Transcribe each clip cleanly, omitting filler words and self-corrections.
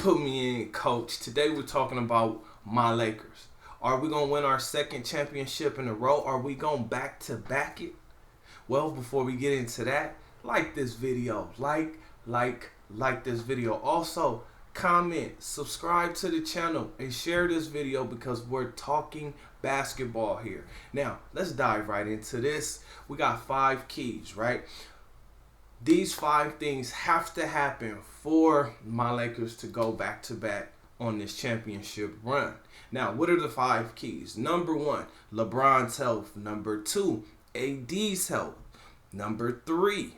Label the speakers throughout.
Speaker 1: put me in, coach. Today we're talking about my Lakers. Are we going to win our second championship in a row? Are we going back to back it? Well, before we get into that, like this video. Like this video. Also, comment, subscribe to the channel, and share this video because we're talking basketball here. Now, let's dive right into this. We got 5 keys, right? These 5 things have to happen for my Lakers to go back to back on this championship run. Now, what are the 5 keys? Number 1, LeBron's health. Number 2, AD's health. Number 3,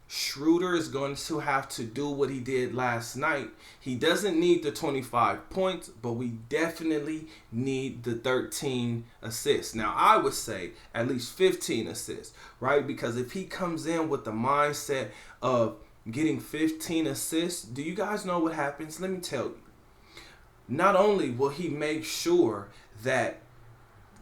Speaker 1: Schroeder is going to have to do what he did last night. He doesn't need the 25 points, but we definitely need the 13 assists. Now, I would say at least 15 assists, right? Because if he comes in with the mindset of getting 15 assists, do you guys know what happens? Let me tell you. Not only will he make sure that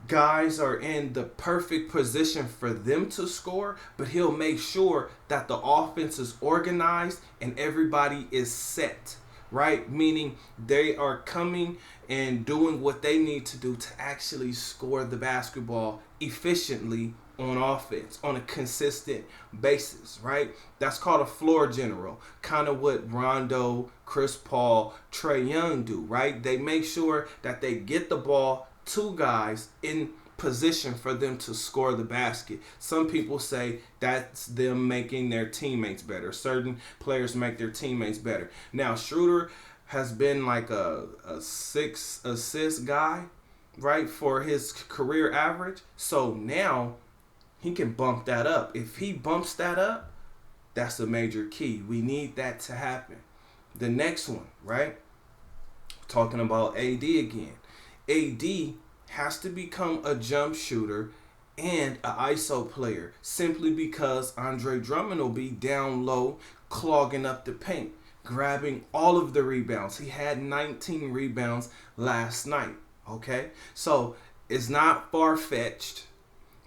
Speaker 1: guys are in the perfect position for them to score, but he'll make sure that the offense is organized and everybody is set, right? Meaning they are coming and doing what they need to do to actually score the basketball efficiently on offense on a consistent basis, right? That's called a floor general, kind of what Rondo, Chris Paul, Trae Young do, right? They make sure that they get the ball to guys in position for them to score the basket. Some people say that's them making their teammates better. Certain players make their teammates better. Now, Schroeder has been like a 6 assist guy, right, for his career average. So now he can bump that up. If he bumps that up, that's a major key. We need that to happen. The next one, right? Talking about AD again. AD has to become a jump shooter and an ISO player simply because Andre Drummond will be down low, clogging up the paint, grabbing all of the rebounds. He had 19 rebounds last night, okay? So it's not far-fetched,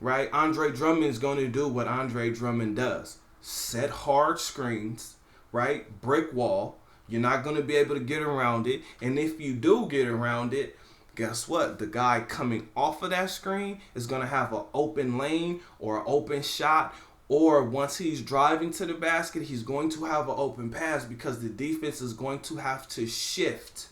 Speaker 1: right? Andre Drummond is going to do what Andre Drummond does. Set hard screens, right? Brick wall. You're not going to be able to get around it. And if you do get around it, guess what? The guy coming off of that screen is going to have an open lane or an open shot. Or once he's driving to the basket, he's going to have an open pass because the defense is going to have to shift,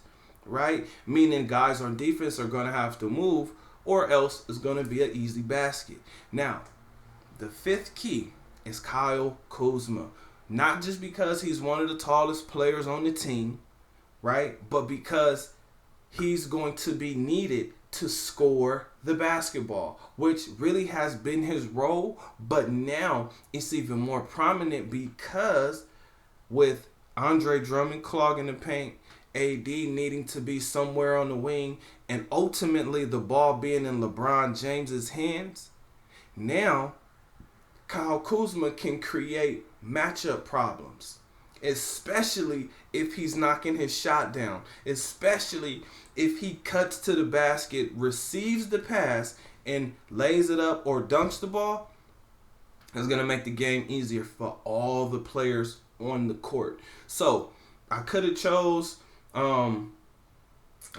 Speaker 1: right? Meaning guys on defense are going to have to move or else it's going to be an easy basket. Now, the 5th key is Kyle Kuzma. Not just because he's one of the tallest players on the team, right? But because he's going to be needed to score the basketball, which really has been his role, but now it's even more prominent because with Andre Drummond clogging the paint, AD needing to be somewhere on the wing, and ultimately the ball being in LeBron James's hands, now Kyle Kuzma can create matchup problems, especially if he's knocking his shot down, especially if he cuts to the basket, receives the pass, and lays it up or dunks the ball. It's going to make the game easier for all the players on the court. So I could have chose,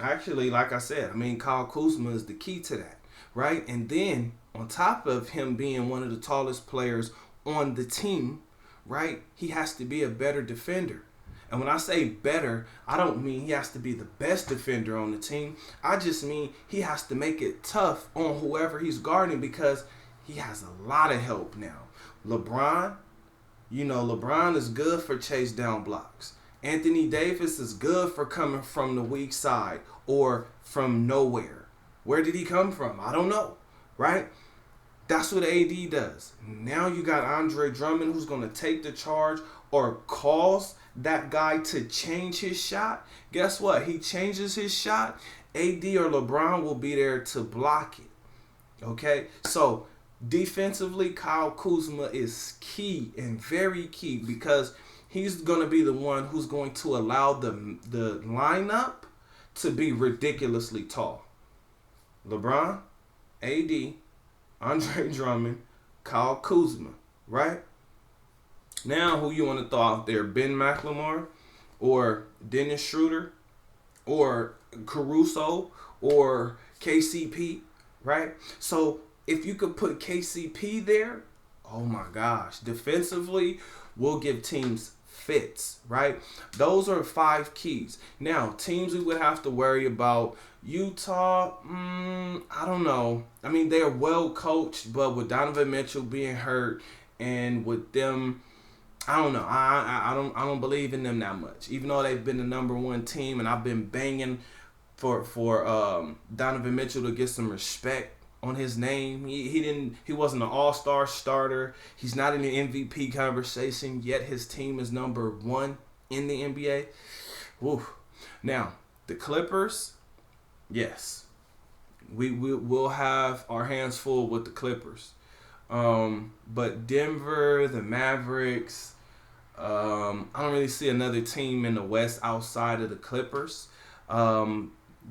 Speaker 1: actually, like I said, Kyle Kuzma is the key to that, right? And then on top of him being one of the tallest players on the team, right, he has to be a better defender. And when I say better, I don't mean he has to be the best defender on the team. I just mean he has to make it tough on whoever he's guarding because he has a lot of help now. LeBron is good for chase down blocks. Anthony Davis is good for coming from the weak side or from nowhere. Where did he come from? I don't know, right? That's what AD does. Now you got Andre Drummond who's going to take the charge or cause that guy to change his shot. Guess what? He changes his shot. AD or LeBron will be there to block it. Okay? So defensively, Kyle Kuzma is key and very key because he's going to be the one who's going to allow the lineup to be ridiculously tall. LeBron, AD, Andre Drummond, Kyle Kuzma, right? Now, who you want to throw out there? Ben McLemore? or Dennis Schroeder or Caruso or KCP, right? So if you could put KCP there, oh my gosh, defensively, we'll give teams fits, right? Those are 5 keys. Now, teams we would have to worry about. Utah, I don't know. I mean, they're well coached, but with Donovan Mitchell being hurt and with them, I don't know. I don't believe in them that much. Even though they've been the number 1 team, and I've been banging for Donovan Mitchell to get some respect on his name. He wasn't an all-star starter. He's not in the MVP conversation, yet his team is number 1 in the NBA. Woo. Now, the Clippers, yes. We'll have our hands full with the Clippers. But Denver, the Mavericks, I don't really see another team in the West outside of the Clippers.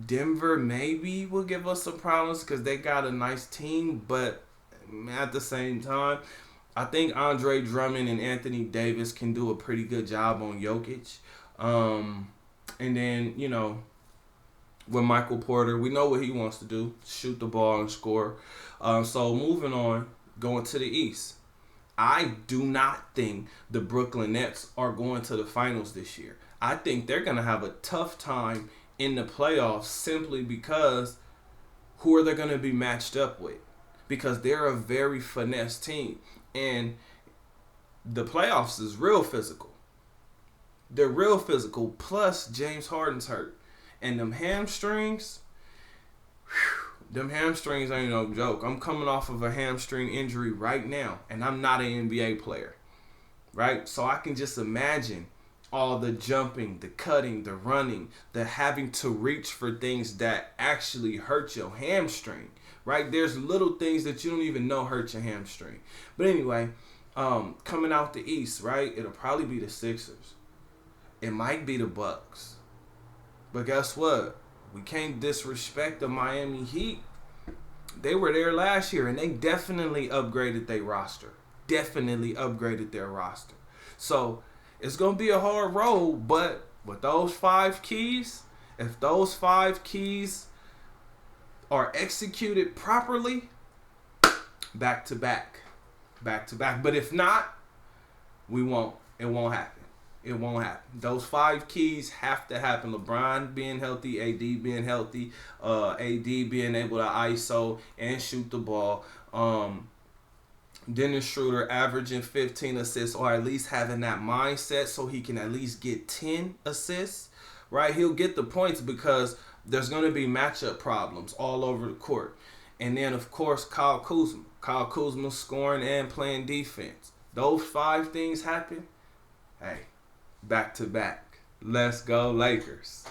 Speaker 1: Denver maybe will give us some problems because they got a nice team, but at the same time, I think Andre Drummond and Anthony Davis can do a pretty good job on Jokic. And then, with Michael Porter, we know what he wants to do, shoot the ball and score. So moving on, going to the East. I do not think the Brooklyn Nets are going to the finals this year. I think they're going to have a tough time in the playoffs simply because who are they going to be matched up with? Because they're a very finesse team. And the playoffs is real physical. They're real physical. Plus, James Harden's hurt. And them hamstrings, ain't no joke. I'm coming off of a hamstring injury right now, and I'm not an NBA player, right? So I can just imagine all the jumping, the cutting, the running, the having to reach for things that actually hurt your hamstring, right? There's little things that you don't even know hurt your hamstring. But anyway, coming out the East, right? It'll probably be the Sixers. It might be the Bucks. But guess what? We can't disrespect the Miami Heat. They were there last year, and they definitely upgraded their roster. So it's going to be a hard road, but with those 5 keys, if those 5 keys are executed properly, back to back. But if not, we won't. It won't happen. Those 5 keys have to happen. LeBron being healthy, AD being healthy, AD being able to ISO and shoot the ball. Dennis Schroeder averaging 15 assists, or at least having that mindset so he can at least get 10 assists. Right? He'll get the points because there's going to be matchup problems all over the court. And then, of course, Kyle Kuzma. Kyle Kuzma scoring and playing defense. Those 5 things happen. Hey. Back to back. Let's go Lakers.